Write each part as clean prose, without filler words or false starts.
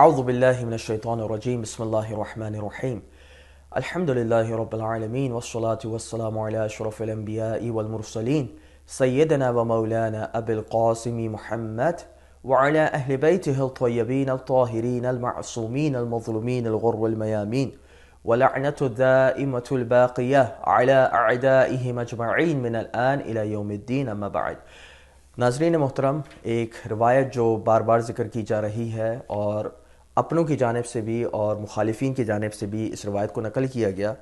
أعوذ بالله من الشيطان الرجيم بسم الله الرحمن الرحيم الحمد لله رب العالمين والصلاة والسلام على أشرف الأنبياء والمرسلين سيدنا ومولانا أبي القاسم محمد وعلى أهل بيته الطيبين الطاهرين المعصومين المظلومين الغر الميامين ولعنة الدائمة الباقية على أعدائهم أجمعين من الآن إلى يوم الدين أما بعد. ناظرین محترم، ایک روایت جو بار بار ذکر کی جا رہی ہے اور اپنوں کی جانب سے بھی اور مخالفین کی جانب سے بھی اس روایت کو نقل کیا گیا،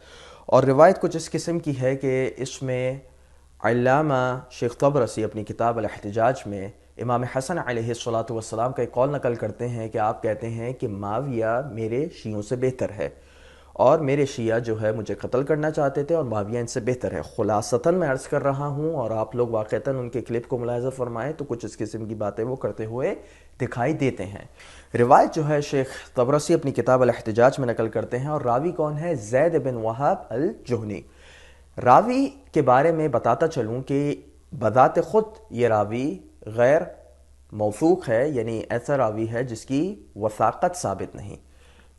اور روایت کچھ اس قسم کی ہے کہ اس میں علامہ شیخ طبرسی اپنی کتاب الاحتجاج میں امام حسن علیہ السلام کا ایک قول نقل کرتے ہیں کہ آپ کہتے ہیں کہ معاویہ میرے شیعوں سے بہتر ہے، اور میرے شیعہ جو ہے مجھے قتل کرنا چاہتے تھے اور معاویہ ان سے بہتر ہے. خلاصتاً میں عرض کر رہا ہوں، اور آپ لوگ واقعتاً ان کے کلپ کو ملاحظہ فرمائیں تو کچھ اس قسم کی باتیں وہ کرتے ہوئے دکھائی دیتے ہیں. روایت جو ہے شیخ طبرسی اپنی کتاب الاحتجاج میں نقل کرتے ہیں، اور راوی کون ہے؟ زید بن وہب الجہنی. راوی کے بارے میں بتاتا چلوں کہ بذات خود یہ راوی غیر موثوق ہے، یعنی ایسا راوی ہے جس کی وثاقت ثابت نہیں،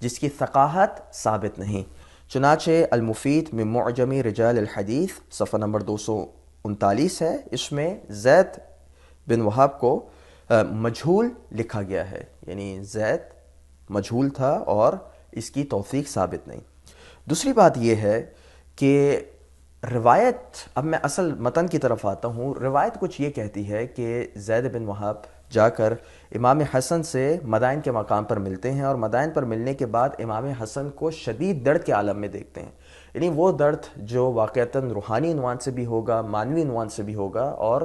جس کی ثقاہت ثابت نہیں. چنانچہ المفید من معجم رجال الحدیث صفحہ نمبر 239 ہے، اس میں زید بن وہب کو مجہول لکھا گیا ہے، یعنی زید مجہول تھا اور اس کی توثیق ثابت نہیں. دوسری بات یہ ہے کہ روایت، اب میں اصل متن کی طرف آتا ہوں. روایت کچھ یہ کہتی ہے کہ زید بن وہب جا کر امام حسن سے مدائن کے مقام پر ملتے ہیں، اور مدائن پر ملنے کے بعد امام حسن کو شدید درد کے عالم میں دیکھتے ہیں، یعنی وہ درد جو واقعتاً روحانی عنوان سے بھی ہوگا، معنوی عنوان سے بھی ہوگا، اور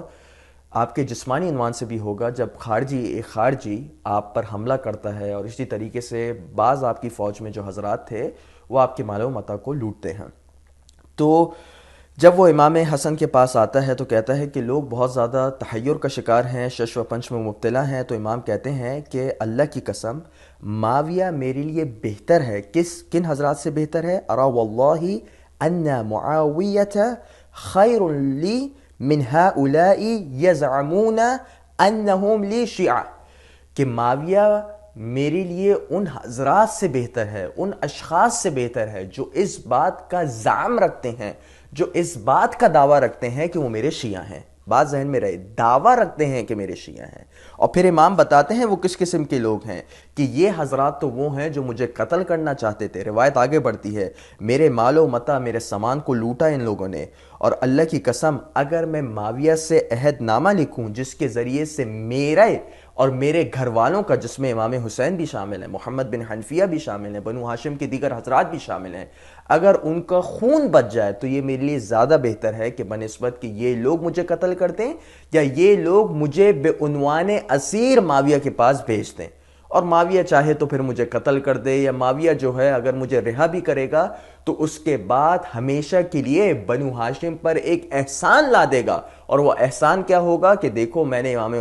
آپ کے جسمانی عنوان سے بھی ہوگا. جب ایک خارجی آپ پر حملہ کرتا ہے، اور اسی طریقے سے بعض آپ کی فوج میں جو حضرات تھے وہ آپ کے مال و متاع کو لوٹتے ہیں. تو جب وہ امام حسن کے پاس آتا ہے تو کہتا ہے کہ لوگ بہت زیادہ تحیر کا شکار ہیں، شش و پنچ میں مبتلا ہیں. تو امام کہتے ہیں کہ اللہ کی قسم معاویہ میرے لیے بہتر ہے. کن حضرات سے بہتر ہے؟ ارا واللہ ان معاویۃ خیر لی من ہؤلاء یزعمون انہم لی شیعہ، کہ معاویہ میرے لیے ان حضرات سے بہتر ہے، ان اشخاص سے بہتر ہے جو اس بات کا زعم رکھتے ہیں، جو اس بات کا دعویٰ رکھتے ہیں کہ وہ میرے شیعہ ہیں. بات ذہن میں رہے، دعویٰ رکھتے ہیں کہ میرے شیعہ ہیں. اور پھر امام بتاتے ہیں وہ کس قسم کے لوگ ہیں، کہ یہ حضرات تو وہ ہیں جو مجھے قتل کرنا چاہتے تھے. روایت آگے بڑھتی ہے، میرے مال و متاع، میرے سامان کو لوٹا ان لوگوں نے، اور اللہ کی قسم اگر میں معاویہ سے عہد نامہ لکھوں جس کے ذریعے سے میرے اور میرے گھر والوں کا، جس میں امام حسین بھی شامل ہیں، محمد بن حنفیہ بھی شامل ہیں، بنو ہاشم کے دیگر حضرات بھی شامل ہیں، اگر ان کا خون بچ جائے تو یہ میرے لیے زیادہ بہتر ہے کہ بنسبت کہ یہ لوگ مجھے قتل کرتے ہیں یا یہ لوگ مجھے بے عنوان اسیر معاویہ کے پاس بھیج دیں، اور معاویہ چاہے تو پھر مجھے قتل کر دے، یا معاویہ جو ہے اگر مجھے رہا بھی کرے گا تو اس کے بعد ہمیشہ کے لیے بنو ہاشم پر ایک احسان لا دے گا. اور وہ احسان کیا ہوگا کہ دیکھو میں نے امام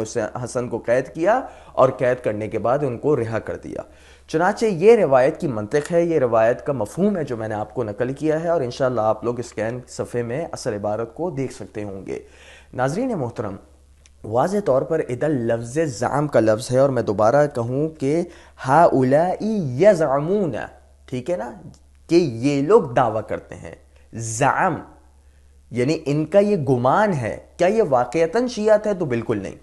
حسن کو قید کیا اور قید کرنے کے بعد ان کو رہا کر دیا. چنانچہ یہ روایت کی منطق ہے، یہ روایت کا مفہوم ہے جو میں نے آپ کو نقل کیا ہے، اور انشاءاللہ آپ لوگ اسکین صفحے میں اصل عبارت کو دیکھ سکتے ہوں گے. ناظرین محترم، واضح طور پر ادھر لفظ زعم کا لفظ ہے، اور میں دوبارہ کہوں کہ ہؤلاء یزعمون، ٹھیک ہے نا، کہ یہ لوگ دعویٰ کرتے ہیں. زعم یعنی ان کا یہ گمان ہے. کیا یہ واقعتاً شیعہ تھے؟ تو بالکل نہیں.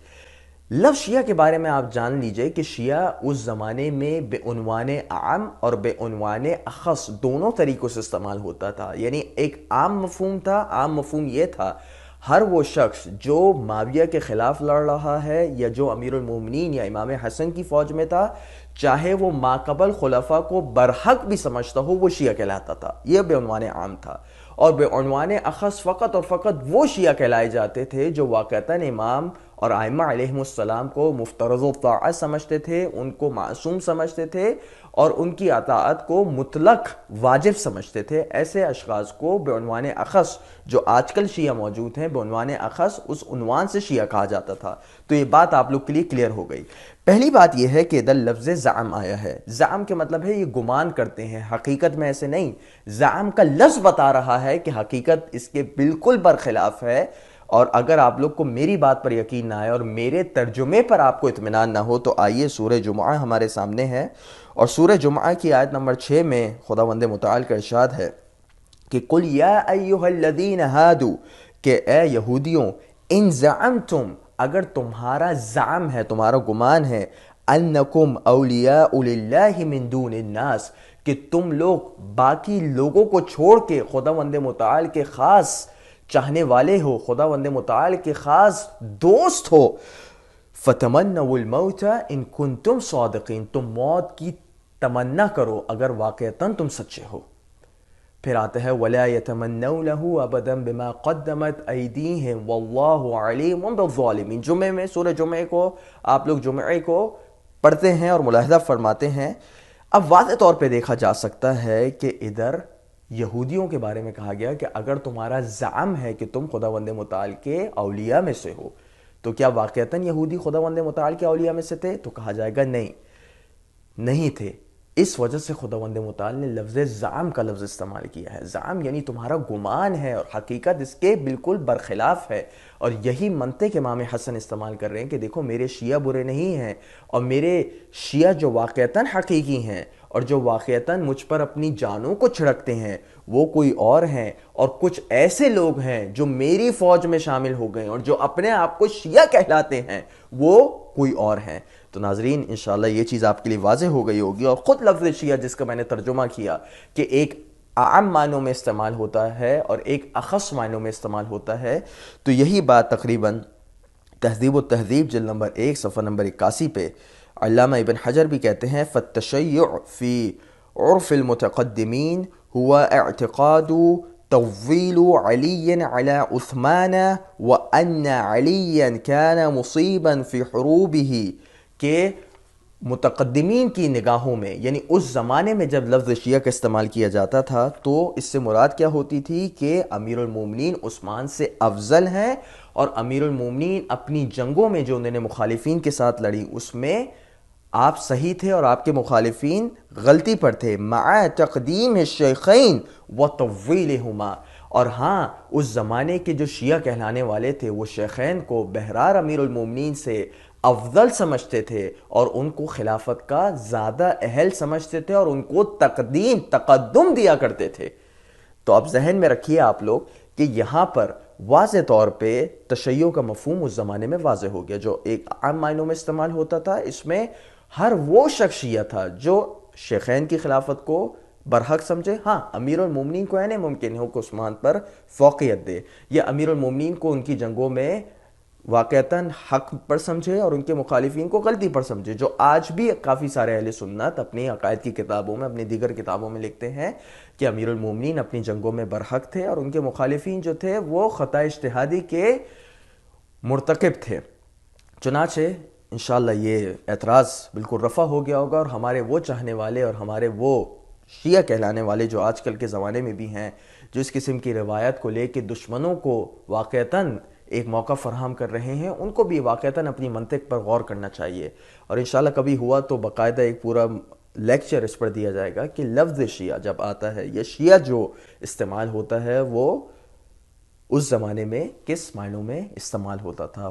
لفظ شیعہ کے بارے میں آپ جان لیجئے کہ شیعہ اس زمانے میں بے عنوان عام اور بے عنوان اخص دونوں طریقوں سے استعمال ہوتا تھا. یعنی ایک عام مفہوم تھا، عام مفہوم یہ تھا ہر وہ شخص جو معاویہ کے خلاف لڑ رہا ہے یا جو امیر المومنین یا امام حسن کی فوج میں تھا، چاہے وہ ماقبل خلفاء کو برحق بھی سمجھتا ہو، وہ شیعہ کہلاتا تھا. یہ بے عنوان عام تھا. اور بے عنوان اخص فقط اور فقط وہ شیعہ کہلائے جاتے تھے جو واقعتاً امام اور ائمہ علیہم السلام کو مفترض الطاعت سمجھتے تھے، ان کو معصوم سمجھتے تھے، اور ان کی اطاعت کو مطلق واجب سمجھتے تھے. ایسے اشخاص کو بے عنوان اخص، جو آج کل شیعہ موجود ہیں، بے عنوان اخص اس عنوان سے شیعہ کہا جاتا تھا. تو یہ بات آپ لوگ کے لیے کلیئر ہو گئی. پہلی بات یہ ہے کہ ادھر لفظ زعم آیا ہے. زعم کے مطلب ہے یہ گمان کرتے ہیں، حقیقت میں ایسے نہیں. زعم کا لفظ بتا رہا ہے کہ حقیقت اس کے بالکل برخلاف ہے، اور اگر آپ لوگ کو میری بات پر یقین نہ آئے اور میرے ترجمے پر آپ کو اطمینان نہ ہو تو آئیے سورہ جمعہ ہمارے سامنے ہے، اور سورہ جمعہ کی آیت نمبر 6 میں خداوند متعال کا ارشاد ہے کہ قل یا ایھا الذین ہادو، کہ اے یہودیوں، ان زعمتم، اگر تمہارا زعم ہے، تمہارا گمان ہے، انکم اولیاء للہ من دون الناس، کہ تم لوگ باقی لوگوں کو چھوڑ کے خداوند متعال کے خاص چاہنے والے ہو، خداوند متعال کے خاص دوست ہو، فتمنوا الموت ان کنتم صادقین، تم موت کی تمنا کرو اگر واقعتاً تم سچے ہو۔ پھر آتا ہے وَلَا يَتَمَنَّوْنَهُ أَبَدًا بِمَا قَدَّمَتْ أَيْدِيهِمْ وَاللَّهُ عَلِيمٌ بِالظَّالِمِينَ۔ جمعے میں سورہ جمعے کو آپ لوگ جمعے کو پڑھتے ہیں اور ملاحظہ فرماتے ہیں۔ اب واضح طور پہ دیکھا جا سکتا ہے کہ ادھر یہودیوں کے بارے میں کہا گیا کہ اگر تمہارا زعم ہے کہ تم خداوند متعال کے اولیاء میں سے ہو تو کیا واقعتاً یہودی خداوند متعال کے اولیاء میں سے تھے؟ تو کہا جائے گا نہیں تھے۔ اس وجہ سے خداوند متعال نے لفظ زعم کا لفظ استعمال کیا ہے۔ زعم یعنی تمہارا گمان ہے اور حقیقت اس کے بالکل برخلاف ہے، اور یہی منطق امام حسن استعمال کر رہے ہیں کہ دیکھو میرے شیعہ برے نہیں ہیں، اور میرے شیعہ جو واقعتاً حقیقی ہیں اور جو واقعتاً مجھ پر اپنی جانوں کو چھڑکتے ہیں وہ کوئی اور ہیں، اور کچھ ایسے لوگ ہیں جو میری فوج میں شامل ہو گئے اور جو اپنے آپ کو شیعہ کہلاتے ہیں وہ کوئی اور ہیں۔ تو ناظرین انشاءاللہ یہ چیز آپ کے لیے واضح ہو گئی ہوگی، اور خود لفظ شیعہ جس کا میں نے ترجمہ کیا کہ ایک عام معنوں میں استعمال ہوتا ہے اور ایک اخص معنوں میں استعمال ہوتا ہے، تو یہی بات تقریباً تہذیب و تہذیب جلد نمبر 1 صفحہ نمبر 81 پہ علامہ ابن حجر بھی کہتے ہیں فالتشیع فی عرف المتقدمین هو اعتقاد تفضیل علی علی عثمان وان علی کان مصیبا فی حروبہ، کہ متقدمین کی نگاہوں میں یعنی اس زمانے میں جب لفظ شیعہ کا استعمال کیا جاتا تھا تو اس سے مراد کیا ہوتی تھی کہ امیر المومنین عثمان سے افضل ہیں، اور امیر المومنین اپنی جنگوں میں جو انہوں نے مخالفین کے ساتھ لڑی اس میں آپ صحیح تھے اور آپ کے مخالفین غلطی پر تھے، مع تقدیم الشیخین وتفضیلہما، اور ہاں اس زمانے کے جو شیعہ کہلانے والے تھے وہ شیخین کو بہرار امیر المومنین سے افضل سمجھتے تھے اور ان کو خلافت کا زیادہ اہل سمجھتے تھے اور ان کو تقدم دیا کرتے تھے۔ تو اب ذہن میں رکھیے آپ لوگ کہ یہاں پر واضح طور پہ تشیع کا مفہوم اس زمانے میں واضح ہو گیا، جو ایک عام معنوں میں استعمال ہوتا تھا، اس میں ہر وہ شخص شیعہ تھا جو شیخین کی خلافت کو برحق سمجھے، ہاں امیر المومنین کو نہیں ممکن ہو کہ عثمان پر فوقیت دے، یا امیر المومنین کو ان کی جنگوں میں واقعتاً حق پر سمجھے اور ان کے مخالفین کو غلطی پر سمجھے، جو آج بھی کافی سارے اہل سنت اپنی عقائد کی کتابوں میں، اپنی دیگر کتابوں میں لکھتے ہیں کہ امیر المومنین اپنی جنگوں میں برحق تھے اور ان کے مخالفین جو تھے وہ خطا اجتہادی کے مرتکب تھے۔ چنانچہ انشاءاللہ یہ اعتراض بالکل رفع ہو گیا ہوگا، اور ہمارے وہ چاہنے والے اور ہمارے وہ شیعہ کہلانے والے جو آج کل کے زمانے میں بھی ہیں جو اس قسم کی روایت کو لے کے دشمنوں کو واقعتاً ایک موقع فراہم کر رہے ہیں، ان کو بھی واقعتاً اپنی منطق پر غور کرنا چاہیے، اور انشاءاللہ کبھی ہوا تو باقاعدہ ایک پورا لیکچر اس پر دیا جائے گا کہ لفظ شیعہ جب آتا ہے یا شیعہ جو استعمال ہوتا ہے وہ اس زمانے میں کس معنوں میں استعمال ہوتا تھا۔